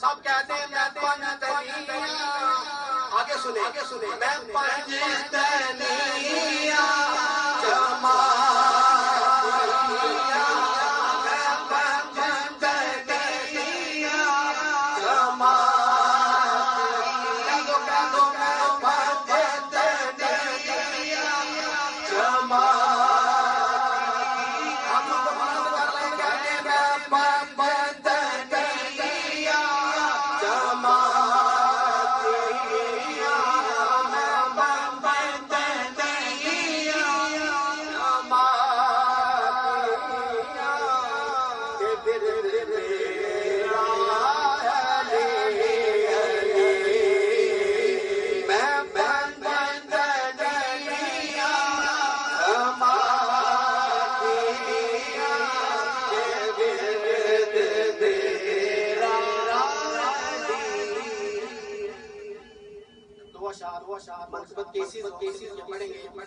सब कहते हैं मैं पंजतनिया। आगे सुने मैं पंजतनिया जमा मनसबत केसेस पढ़ेंगे।